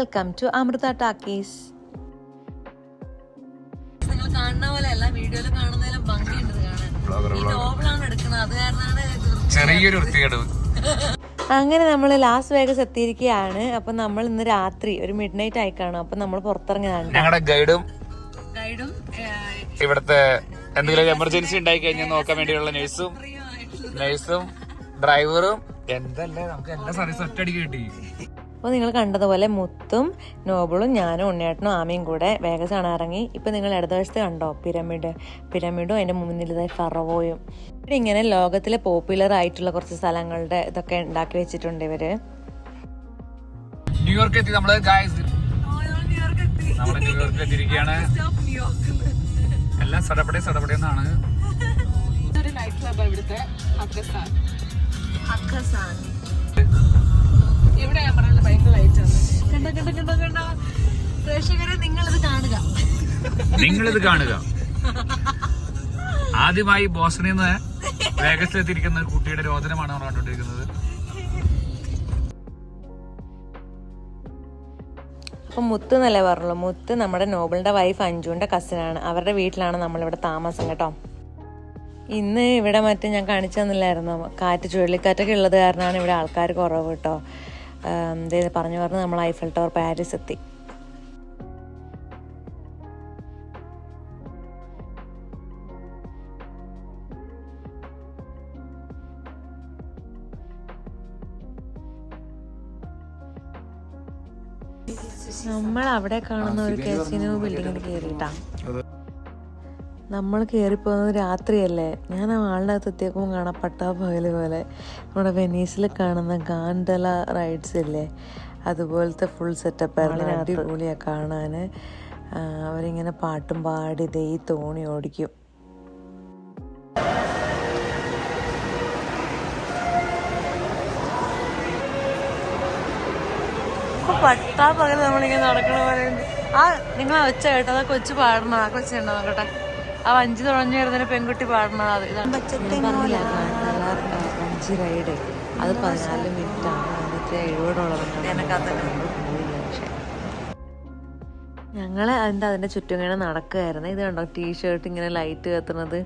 Welcome to Amrita talkies. നിങ്ങൾ കാണുന്ന പോലെ അല്ല, വീഡിയോയിൽ കാണുന്നതിലും ഭംഗിയുണ്ട് കാണാൻ. ഈ നോവലാണ് എടുക്കുന്നത്, അത് കാരണമാണ് ചെറിയൊരു വൃത്തികേട്. അങ്ങനെ നമ്മൾ ലാസ് വേഗസ് എത്തിയിരിക്കുകയാണ്. അപ്പൊ നമ്മൾ ഇന്ന് രാത്രി ഒരു മിഡ് നൈറ്റ് ആയി കാണും. അപ്പൊ നമ്മൾ പുറത്തിറങ്ങിയതാണ്. ഞങ്ങളുടെ ഗൈഡും ഇവിടുത്തെ എന്തെങ്കിലും എമർജൻസി ഉണ്ടായി കഴിഞ്ഞാൽ നോക്കാൻ വേണ്ടിയുള്ള നഴ്സും ഡ്രൈവറും എന്തല്ലേ നമുക്ക് എല്ലാ സർവീസും ഒറ്റയടിക്ക് കിട്ടി. അപ്പോൾ നിങ്ങൾ കണ്ടതുപോലെ മുത്തും നോബിളും ഞാനും ഉണ്ണിയേട്ടനും ആമയും കൂടെ വേഗസ് കാണാൻ ഇറങ്ങി. ഇപ്പം നിങ്ങൾ ഇടതുവശത്ത് കണ്ടോ പിരമിഡും അതിൻ്റെ മുന്നിലിതായി ഫറവോയും. ഇവിടെ ഇങ്ങനെ ലോകത്തിലെ പോപ്പുലർ ആയിട്ടുള്ള കുറച്ച് സ്ഥലങ്ങളുടെ ഇതൊക്കെ ഉണ്ടാക്കി വെച്ചിട്ടുണ്ട് ഇവര്. ന്യൂയോർക്ക് എത്തി നമ്മള്. നമ്മള് ന്യൂയോർക്കിൽ എത്തിയിരിക്കുകയാണ്. എല്ലാം സടപടേന്നാണ്. ഇവിടെ ഭയങ്കര ലൈറ്റാണ്. കണ്ടോ പ്രേക്ഷകരെ, നിങ്ങളിത് കാണുക. ആദ്യമായി ബോസ്റ്റണിൽ നിന്ന് വേഗസിലെത്തിയിരിക്കുന്ന കുട്ടിയുടെ രോദനമാണ് നമ്മൾ കണ്ടുകൊണ്ടിരിക്കുന്നത്. അപ്പം മുത്ത് എന്നല്ലേ പറഞ്ഞുള്ളൂ. മുത്ത് നമ്മുടെ നോബിളിന്റെ വൈഫ് അഞ്ജുവിന്റെ കസിനാണ്. അവരുടെ വീട്ടിലാണ് നമ്മളിവിടെ താമസം കേട്ടോ. ഇന്ന് ഇവിടെ ഞാൻ കാണിച്ചു തന്നില്ലായിരുന്നു, കാറ്റ് ചുഴലിക്കാറ്റൊക്കെ ഉള്ളത് കാരണമാണ് ഇവിടെ ആൾക്കാർ കുറവ് കേട്ടോ. പറഞ്ഞു നമ്മൾ ഐഫൽ ടവർ പാരീസ് എത്തി. നമ്മൾ അവിടെ കാണുന്ന ഒരു കാസിനോ ബിൽഡിങ്ങിൽ കയറിയിട്ടാ. നമ്മൾ കയറിപ്പോകുന്നത് രാത്രിയല്ലേ. ഞാൻ ആ ആളുടെ അകത്ത് എത്തിയേക്കുമ്പോൾ കാണാം പട്ടാപ്പകല് പോലെ നമ്മുടെ വെനീസിൽ കാണുന്ന ഗാൻഡല റൈഡ്സ് ഇല്ലേ, അതുപോലത്തെ ഫുൾ സെറ്റപ്പായിരുന്നു. അടിപൊളിയാണ് കാണാൻ. അവരിങ്ങനെ പാട്ടും പാടി ദേ ഈ തോണി ഓടിക്കും. പട്ടാപ്പകല് നമ്മളിങ്ങനെ നടക്കണ പോലെ. നിങ്ങൾ ഒച്ച കേട്ടോ, അതാ കൊച്ചു പാടണം. ആ കൊച്ചുണ്ടോ നോക്കട്ടെ, ആ വഞ്ചി തുഴഞ്ഞു വരുന്നതിന് പെൺകുട്ടി പാടുന്നത്. അത് ഇതാണ് വഞ്ചി റൈഡ്. അത് 14 മിനിറ്റാണ്. അതിനകത്ത് 70 ഞങ്ങള് അതിന്റെ ചുറ്റും ഇങ്ങനെ നടക്കുകയായിരുന്നു. ഇത് കണ്ടോ ടീഷർട്ട് ഇങ്ങനെ ലൈറ്റ് കത്തുന്നത്.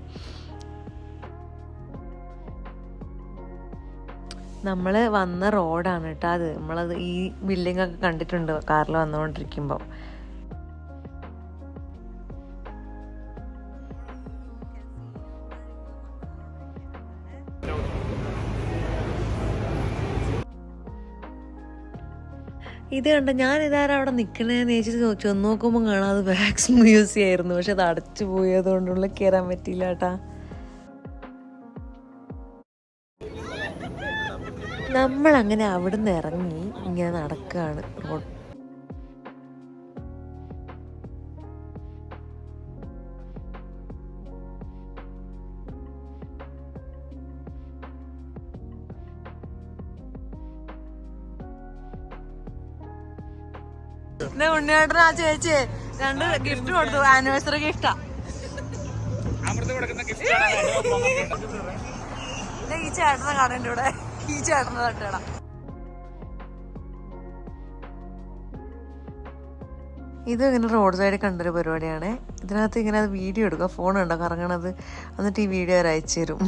നമ്മള് വന്ന റോഡാണ് കേട്ടോ അത്. നമ്മളത് ഈ ബിൽഡിംഗ് ഒക്കെ കണ്ടിട്ടുണ്ട് കാറിൽ വന്നുകൊണ്ടിരിക്കുമ്പോ. ഇത് കണ്ട ഞാൻ ഇതാരും അവിടെ നിൽക്കണേന്ന് ചോദിച്ചിട്ട് ചെന്ന് നോക്കുമ്പോൾ കാണാം അത് വാക്സ് മ്യൂസിയം ആയിരുന്നു. പക്ഷെ അത് അടച്ചു പോയതുകൊണ്ടുള്ള കയറാൻ പറ്റിയില്ല കേട്ടാ. നമ്മളങ്ങനെ അവിടുന്ന് ഇറങ്ങി ഇങ്ങനെ നടക്കുകയാണ് റോഡ്. ഉണ്ണിയേട്ടന് ആ ചേച്ചി 2 ഗിഫ്റ്റ് കൊടുത്തു. ആനിവേഴ്സറി ഗിഫ്റ്റാ. ഈ ചേട്ടനെ കാണേണ്ട ഇവിടെ. ഈ ചേട്ടനെ തട്ടേടാ. ഇത് ഇങ്ങനെ റോഡ് സൈഡിൽ കണ്ടൊരു പരിപാടിയാണ്. ഇതിനകത്ത് ഇങ്ങനെ അത് വീഡിയോ എടുക്കുക. ഫോൺ ഉണ്ടോ കറങ്ങണത്, എന്നിട്ട് ഈ വീഡിയോ അവർ അയച്ചു തരും.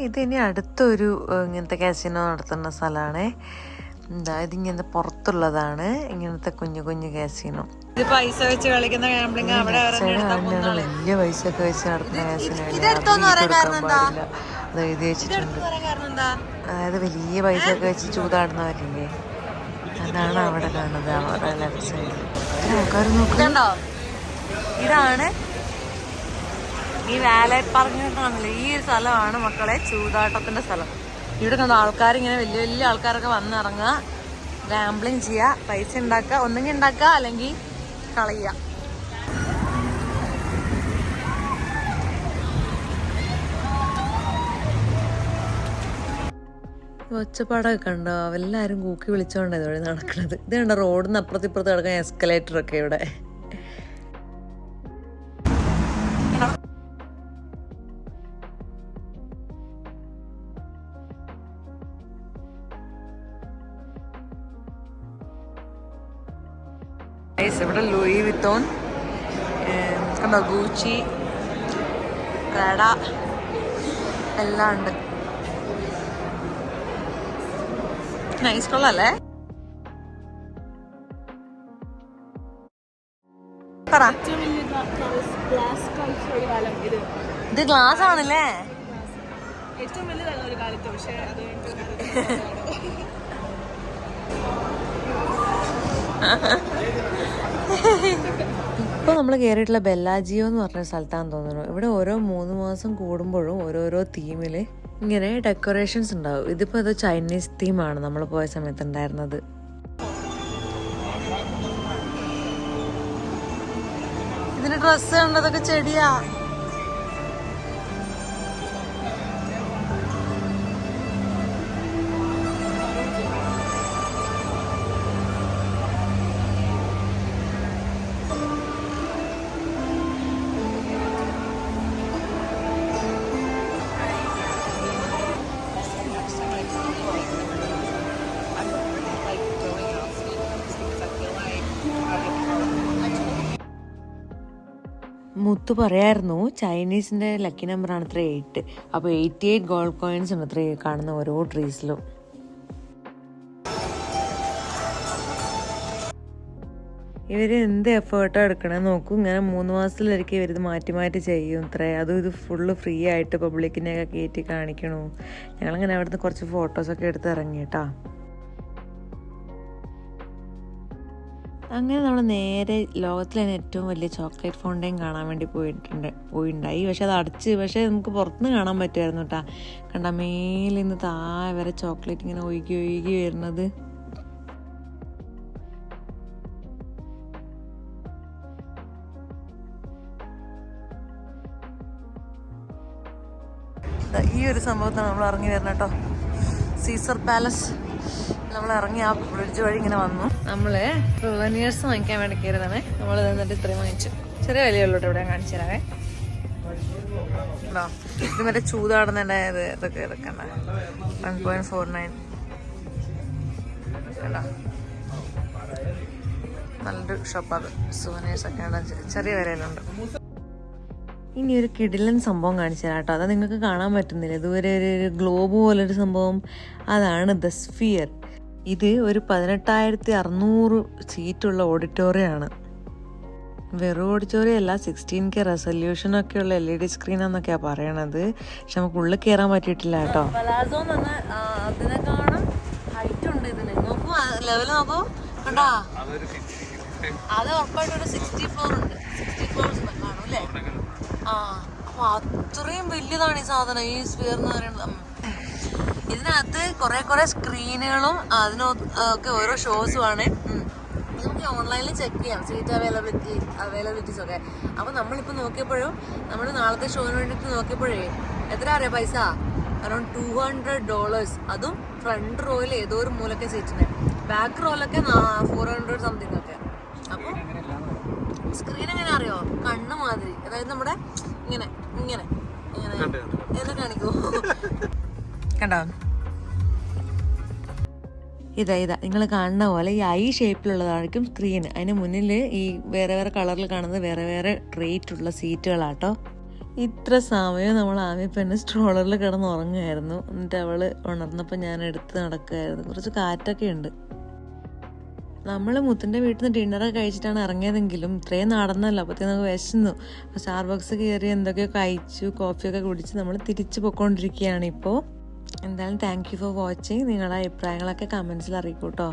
ഇത് ഇനി അടുത്തൊരു ഇങ്ങനത്തെ കാസിനോ നടത്തുന്ന സ്ഥലമാണേ. ഇതിങ്ങനത്തെ പുറത്തുള്ളതാണ് ഇങ്ങനത്തെ കുഞ്ഞു കുഞ്ഞു കാസിനോ. ഇത് പൈസ വെച്ച് കളിക്കുന്ന ഗാംബ്ലിംഗ്. അവിടെ വലിയ പൈസ ഒക്കെ വെച്ച് നടത്തുന്ന കാസിനോ അത് എഴുതി വെച്ചിട്ടുണ്ട്. അതായത് വലിയ പൈസ ഒക്കെ വെച്ച് ചൂതാടുന്നവരില്ലേ, അതാണ് അവിടെ കാണുന്നത്. അവിടെ ലെഫ്റ്റ് സൈഡിൽ ആൾക്കാർ നോക്കുന്നുണ്ടോ. ഇതാണ് ഈ വാലറ്റ് പറഞ്ഞിട്ടാണല്ലോ, ഈ ഒരു സ്ഥലമാണ് മക്കളെ ചൂതാട്ടത്തിന്റെ സ്ഥലം. ഇവിടെ കണ്ട ആൾക്കാരിങ്ങനെ വലിയ വലിയ ആൾക്കാരൊക്കെ വന്നിറങ്ങുക, ഗാംബ്ലിങ് ചെയ്യുക, പൈസ ഉണ്ടാക്കുക. ഒന്നെങ്കിൽ ഉണ്ടാക്കുക അല്ലെങ്കിൽ കളയുക. ഒച്ചപ്പാടൊക്കെ കണ്ടോ, എല്ലാവരും കൂക്കി വിളിച്ചോണ്ടാ ഇതുവഴി നടക്കണത്. ഇത് കണ്ടോ റോഡിന്ന് അപ്പുറത്തിപ്പുറത്ത് കിടക്കുന്ന എസ്കലേറ്റർ ഒക്കെ ഇവിടെ. ഇവിടെ ലൂയി വിത്തോൺ, കണ്ടോ, ഗൂച്ചി, പ്രാഡ എല്ലാം ഉണ്ട്. നൈസ് കൊള്ളാല്ലേ? പറ. ഇത് ഗ്ലാസ് ആണല്ലേ? ഏറ്റവും വലിയതാണ് ഒരു കാലത്ത്. പക്ഷേ അത് ഇപ്പോൾ നമ്മൾ കയറിയിട്ടുള്ള ബെല്ലാജിയോ എന്ന് പറഞ്ഞ സ്ഥലത്താണെന്ന് തോന്നുന്നു. ഇവിടെ ഓരോ 3 മാസം കൂടുമ്പോഴും ഓരോരോ തീമിൽ ഇങ്ങനെ ഡെക്കറേഷൻസ് ഉണ്ടാവും. ഇതിപ്പോൾ ഇത് ചൈനീസ് തീമാണ് നമ്മൾ പോയ സമയത്ത് ഉണ്ടായിരുന്നത്. ഇതിന് ഡ്രസ്സ് ഉണ്ടതൊക്കെ ചെടിയാ. മുത്തു പറയായിരുന്നു ചൈനീസിന്റെ ലക്കി നമ്പറാണ് 8. അപ്പോൾ 88 ഗോൾഡ് കോയിൻസ് ഉണ്ട് 3 കാണുന്ന ഓരോ ട്രീസിലും. ഇവര് എന്ത് എഫേർട്ടാണ് എടുക്കണത് നോക്കൂ. ഇങ്ങനെ 3 മാസത്തിലൊരിക്കൽ ഇവരിത് മാറ്റി മാറ്റി ചെയ്യും ഇത്രേ. അതും ഇത് ഫുള്ള് ഫ്രീ ആയിട്ട് പബ്ലിക്കിനെയൊക്കെ കയറ്റി കാണിക്കണു. ഞങ്ങളിങ്ങനെ അവിടുന്ന് കുറച്ച് ഫോട്ടോസൊക്കെ എടുത്ത് ഇറങ്ങി കേട്ടോ. അങ്ങനെ നമ്മൾ നേരെ ലോകത്തിലെ തന്നെ ഏറ്റവും വലിയ ചോക്ലേറ്റ് ഫൗണ്ടെയിൻ കാണാൻ വേണ്ടി പോയിട്ടുണ്ടായി. പക്ഷെ അത് അടച്ച്. പക്ഷെ നമുക്ക് പുറത്തുനിന്ന് കാണാൻ പറ്റുമായിരുന്നു കേട്ടോ. കണ്ട മേലിൽ നിന്ന് താഴെ വരെ ചോക്ലേറ്റ് ഇങ്ങനെ ഒഴുകി ഒഴുകി വരുന്നത്. ഈ ഒരു സംഭവത്താണ് നമ്മൾ ഇറങ്ങി വരുന്നത് കേട്ടോ. Caesars Palace. നമ്മൾ ഇറങ്ങി ആ ബ്രിഡ്ജ് വഴി ഇങ്ങനെ വന്നു. നമ്മള് സോവനിയേഴ്സ് വാങ്ങിക്കാൻ വേണ്ടി കയറിയതാണ്. നമ്മൾ എന്നിട്ട് ഇത്രയും വാങ്ങിച്ചു. ചെറിയ വിലയുള്ളൂ ഇവിടെ കാണിച്ചു തരാവേ. ഇത് മറ്റേ ചൂതാടുന്നുണ്ടായത് ഇതൊക്കെ ഇതൊക്കെ 1.49. നല്ലൊരു ഷോപ്പ് അത്. സോവനിയേഴ്സ് ഒക്കെ ചെറിയ വിലയിലുണ്ട്. ഇനി ഒരു കിടിലൻ സംഭവം കാണിച്ചു തരാം കേട്ടോ. അത് നിങ്ങൾക്ക് കാണാൻ പറ്റുന്നില്ല. ഇതുവരെ ഒരു ഗ്ലോബ് പോലൊരു സംഭവം. അതാണ് ദ സ്ഫിയർ. ഇത് ഒരു 18,600 സീറ്റുള്ള ഓഡിറ്റോറിയമാണ്. വെറും ഓഡിറ്റോറിയം അല്ല, 16K റെസൊല്യൂഷനൊക്കെയുള്ള LED സ്ക്രീനാന്നൊക്കെയാണ് പറയണത്. പക്ഷെ നമുക്ക് ഉള്ളിൽ കയറാൻ പറ്റിയിട്ടില്ല കേട്ടോ. പലാസോ എന്ന് പറഞ്ഞാൽ അതിനെക്കാളും ഹൈറ്റ് ഉണ്ട് ഇതിന്. നോക്കൂ, ലെവൽ നോക്കൂ കണ്ടാ. അത് ഉറപ്പായിട്ടൊരു 60 ഫ്ലോർ ഉണ്ട്. 60 ഫ്ലോർസ് കാണും അല്ലേ? അപ്പൊ അത്രയും വലിയതാണ് ഈ സാധനം, ഈ സ്ഫിയർ എന്ന് പറയുന്നത്. ഇതിനകത്ത് കുറെ സ്ക്രീനുകളും അതിനൊക്കെ ഓരോ ഷോസും ആണ്. നമുക്ക് ഓൺലൈനിൽ ചെക്ക് ചെയ്യാം സീറ്റ് അവൈലബിലിറ്റീസ് ഒക്കെ. അപ്പൊ നമ്മളിപ്പോ നോക്കിയപ്പോഴും നമ്മൾ നാളത്തെ ഷോന് വേണ്ടിട്ട് നോക്കിയപ്പോഴേ എത്ര അറിയാം പൈസ? അറൗണ്ട് $200. അതും ഫ്രണ്ട് റോയിൽ ഏതോ ഒരു മൂലൊക്കെ സീറ്റിന്. ബാക്ക് റോയിലൊക്കെ 400 സംതിങ് ഒക്കെ. അപ്പൊ സ്ക്രീൻ എങ്ങനെ അറിയോ? കണ്ണ് മാതിരി. അതായത് നമ്മുടെ ഇങ്ങനെ ഇങ്ങനെ ഇങ്ങനെ എന്ന് കാണിക്കൂ. കണ്ടോ? ഇതാ നിങ്ങൾ കാണുന്ന പോലെ ഈ ഐ ഷേപ്പിലുള്ളതായിരിക്കും സ്ക്രീൻ. അതിന് മുന്നിൽ ഈ വേറെ വേറെ കളറിൽ കാണുന്നത് വേറെ വേറെ റേറ്റ് ഉള്ള സീറ്റുകളാട്ടോ. ഇത്ര സമയം നമ്മൾ ആമി പെണ്ണ് സ്ട്രോളറിൽ കിടന്ന് ഉറങ്ങുമായിരുന്നു. എന്നിട്ട് അവള് ഉണർന്നപ്പോൾ ഞാൻ എടുത്ത് നടക്കുമായിരുന്നു. കുറച്ച് കാറ്റൊക്കെ ഉണ്ട്. നമ്മൾ മുത്തിൻ്റെ വീട്ടിൽ നിന്ന് ഡിന്നറൊക്കെ കഴിച്ചിട്ടാണ് ഇറങ്ങിയതെങ്കിലും ഇത്രയും നടന്നല്ലോ. അപ്പോഴത്തേക്ക് നമുക്ക് വിശന്നു. അപ്പോൾ സ്റ്റാർബക്സ് കയറി എന്തൊക്കെയോ കഴിച്ചു, കോഫിയൊക്കെ കുടിച്ച് നമ്മൾ തിരിച്ചു പോയിക്കൊണ്ടിരിക്കുകയാണ് ഇപ്പോൾ. എന്തായാലും താങ്ക് യു ഫോർ വാച്ചിങ്. നിങ്ങളുടെ അഭിപ്രായങ്ങളൊക്കെ കമൻസിൽ അറിയിക്കൂ കേട്ടോ.